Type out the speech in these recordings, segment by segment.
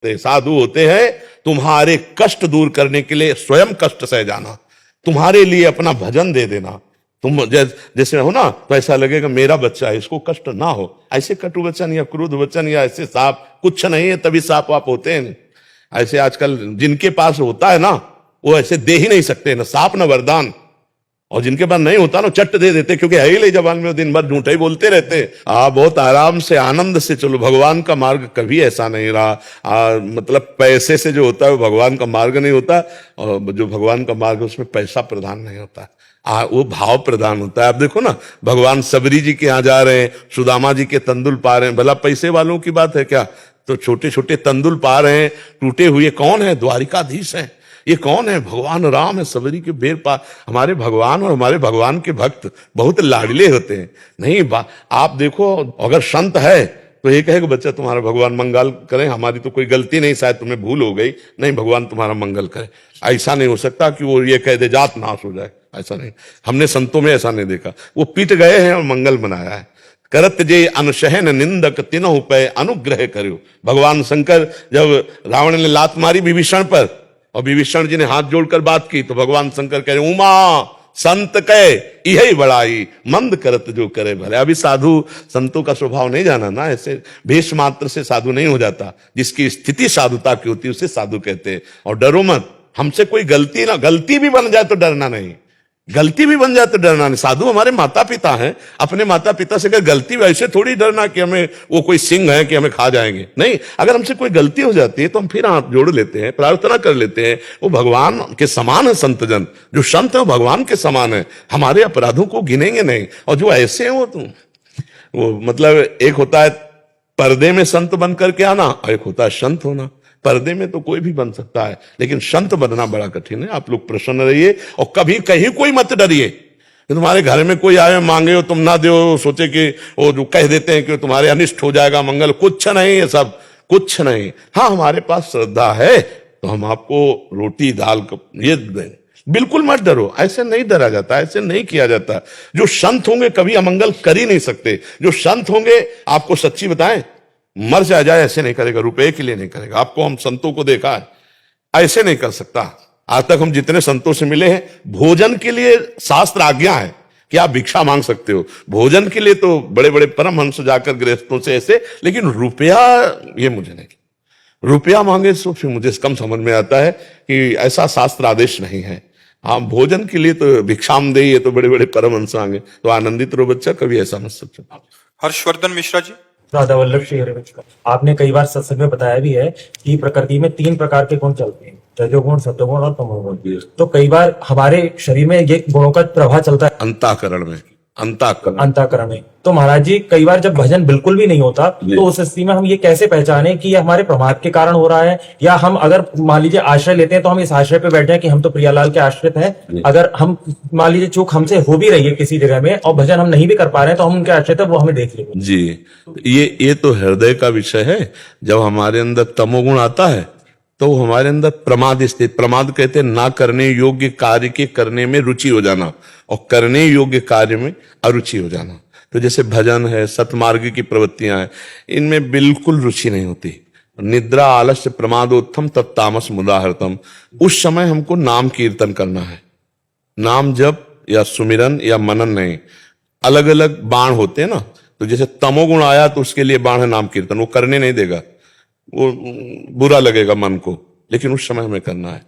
साधु होते हैं तुम्हारे कष्ट दूर करने के लिए स्वयं कष्ट सह जाना, तुम्हारे लिए अपना भजन दे देना। तुम जैसे हो ना, तो ऐसा लगेगा मेरा बच्चा है, इसको कष्ट ना हो। ऐसे कटु वचन या क्रोध वचन या ऐसे साप कुछ नहीं है, तभी साप वाप होते हैं। ऐसे आजकल जिनके पास होता है ना, वो ऐसे दे ही नहीं सकते, ना साप ना वरदान। और जिनके पास नहीं होता ना, चट दे देते, क्योंकि है ही ले जबान में, दिन भर झूठे ही बोलते रहते। बहुत आराम से आनंद से चलो, भगवान का मार्ग कभी ऐसा नहीं रहा। मतलब पैसे से जो होता है वो भगवान का मार्ग नहीं होता, और जो भगवान का मार्ग है उसमें पैसा प्रधान नहीं होता, वो भाव प्रदान होता है। आप देखो ना, भगवान सबरी जी के यहाँ जा रहे हैं, सुदामा जी के तंदुल पा रहे हैं, भला पैसे वालों की बात है क्या? तो छोटे छोटे तंदुल पा रहे हैं टूटे हुए। कौन है? द्वारिकाधीश है। ये कौन है? भगवान राम है, सबरी के बेर पा। हमारे भगवान और हमारे भगवान के भक्त बहुत लाडले होते हैं। नहीं आप देखो, अगर संत है तो ये कहेगा बच्चा तुम्हारा भगवान मंगल करें, हमारी तो कोई गलती नहीं, शायद तुम्हें भूल हो गई, नहीं भगवान तुम्हारा मंगल करे। ऐसा नहीं हो सकता कि वो ये कह दे जात नाश हो जाए, ऐसा नहीं। हमने संतों में ऐसा नहीं देखा। वो पीट गए हैं और मंगल बनाया है। करत जे अनशहन निंदक तिनहु पे अनुग्रह करो। भगवान शंकर जब रावण ने लात मारी विभीषण पर और विभीषण जी ने हाथ जोड़कर बात की, तो भगवान शंकर कह रहे उमा संत कह यही बड़ाई मंद करत जो करे भले। अभी साधु संतों का स्वभाव नहीं जाना ना, ऐसे भेष मात्र से साधु नहीं हो जाता। जिसकी स्थिति साधुता की होती है उसे साधु कहते हैं। और डरो मत, हमसे कोई गलती भी बन जाए तो डरना नहीं, गलती भी बन जाए तो डरना नहीं। साधु हमारे माता पिता हैं, अपने माता पिता से अगर गलती, वैसे थोड़ी डरना कि हमें वो कोई सिंह है कि हमें खा जाएंगे। नहीं, अगर हमसे कोई गलती हो जाती है तो हम फिर हाथ जोड़ लेते हैं, प्रार्थना कर लेते हैं। वो भगवान के समान है संतजन, जो संत है वो भगवान के समान है, हमारे अपराधों को गिनेंगे नहीं। और जो ऐसे हैं वो मतलब एक होता है पर्दे में संत बन करके आना, और एक होता है संत होना। पर्दे में तो कोई भी बन सकता है, लेकिन संत बनना बड़ा कठिन है। आप लोग प्रसन्न रहिए और कभी कहीं कोई मत डरिए। तुम्हारे घर में कोई आए मांगे हो तुम ना दो, सोचे कि वो जो कह देते हैं कि तुम्हारे अनिष्ट हो जाएगा मंगल, कुछ नहीं, ये सब कुछ नहीं। हाँ, हमारे पास श्रद्धा है तो हम आपको रोटी दाल ये दें, बिल्कुल मत डरो। ऐसे नहीं डरा जाता, ऐसे नहीं किया जाता। जो संत होंगे कभी अमंगल कर ही नहीं सकते। जो संत होंगे, आपको सच्ची बताएं, मर जाए ऐसे नहीं करेगा, रुपए के लिए नहीं करेगा। आपको हम संतों को देखा है, ऐसे नहीं कर सकता। आज तक हम जितने संतों से मिले हैं, भोजन के लिए शास्त्र आज्ञा है कि आप भिक्षा मांग सकते हो, भोजन के लिए तो बड़े बड़े परमहंस जाकर गृहस्थों से ऐसे, लेकिन रुपया ये मुझे नहीं। रुपया मांगे तो फिर मुझे कम समझ में आता है कि ऐसा शास्त्र आदेश नहीं है। हाँ, भोजन के लिए तो भिक्षाम दे, ये तो बड़े बड़े परमहंस आएंगे। तो आनंदित रहो बच्चा, कभी ऐसा मत सोचो। हर्षवर्धन मिश्रा जी। राधा वल्लभ श्री हरिवंश। आपने कई बार सत्संग में बताया भी है कि प्रकृति में 3 प्रकार के गुण चलते हैं, रजोगुण, सत्वगुण और तमोगुण। तो कई बार हमारे शरीर में ये गुणों का प्रभाव चलता है अंतःकरण में, अंतःकरण में। तो महाराज जी, कई बार जब भजन बिल्कुल भी नहीं होता, तो उस स्थिति में हम ये कैसे पहचाने कि ये हमारे प्रमाद के कारण हो रहा है, या हम अगर मान लीजिए आश्रय लेते हैं तो हम इस आश्रय पे बैठे हैं कि हम तो प्रियालाल के आश्रित हैं। अगर हम मान लीजिए चूक हमसे हो भी रही है किसी जगह में और भजन हम नहीं भी कर पा रहे हैं, तो हम उनके आश्रित है, वो हमें देख लेंगे जी। ये तो हृदय का विषय है। जब हमारे अंदर तमोगुण आता है तो हमारे अंदर प्रमाद स्थित, प्रमाद कहते हैं ना करने योग्य कार्य के करने में रुचि हो जाना और करने योग्य कार्य में अरुचि हो जाना। तो जैसे भजन है, सतमार्ग की प्रवृत्तियां हैं, इनमें बिल्कुल रुचि नहीं होती। निद्रा आलस्य प्रमादोत्थम तत् तामस मुदाहृतम। उस समय हमको नाम कीर्तन करना है, नाम जप या सुमिरन या मनन नहीं। अलग अलग बाण होते हैं ना, तो जैसे तमोगुण आया तो उसके लिए बाण है नाम कीर्तन, वो करने नहीं देगा, वो बुरा लगेगा मन को, लेकिन उस समय हमें करना है।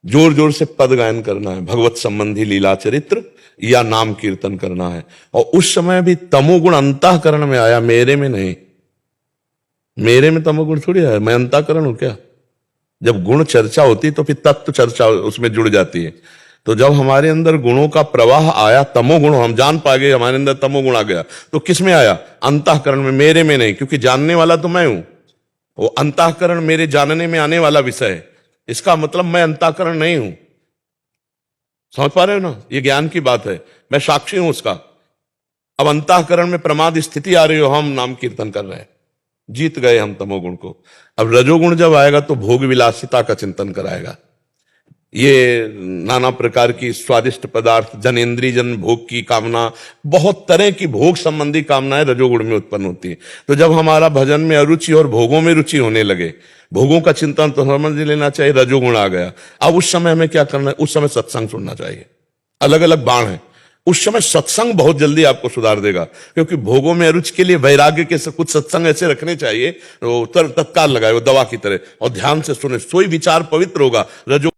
जोर जोर से पद गायन करना है, भगवत संबंधी लीला चरित्र या नाम कीर्तन करना है। और उस समय भी तमोगुण अंतःकरण में आया, मेरे में नहीं। मेरे में तमोगुण थोड़ी आया, मैं अंतःकरण हूं क्या? जब गुण चर्चा होती तो फिर तत्व चर्चा उसमें जुड़ जाती है। तो जब हमारे अंदर गुणों का प्रवाह आया, तमोगुण, हम जान पा गए हमारे अंदर तमोगुण आ गया, तो किस में आया? अंतःकरण में, मेरे में नहीं, क्योंकि जानने वाला तो मैं हूं। वो अंतःकरण मेरे जानने में आने वाला विषय है, इसका मतलब मैं अंतःकरण नहीं हूं। समझ पा रहे हो ना? ये ज्ञान की बात है, मैं साक्षी हूं उसका। अब अंतःकरण में प्रमाद स्थिति आ रही हो, हम नाम कीर्तन कर रहे हैं, जीत गए हम तमोगुण को। अब रजोगुण जब आएगा तो भोग विलासिता का चिंतन कराएगा। ये नाना प्रकार की स्वादिष्ट पदार्थ, जनेन्द्रिय जन भोग की कामना, बहुत तरह की भोग संबंधी कामनाएं रजोगुण में उत्पन्न होती हैं। तो जब हमारा भजन में अरुचि और भोगों में रुचि होने लगे, भोगों का चिंतन तो समझ लेना चाहिए रजोगुण आ गया। अब उस समय हमें क्या करना है? उस समय सत्संग सुनना चाहिए। अलग अलग बाण है। उस समय सत्संग बहुत जल्दी आपको सुधार देगा, क्योंकि भोगों में रुचि के लिए वैराग्य के कुछ सत्संग ऐसे रखने चाहिए, तत्काल लगाए वो दवा की तरह, और ध्यान से सुने, सोई विचार पवित्र होगा। रजो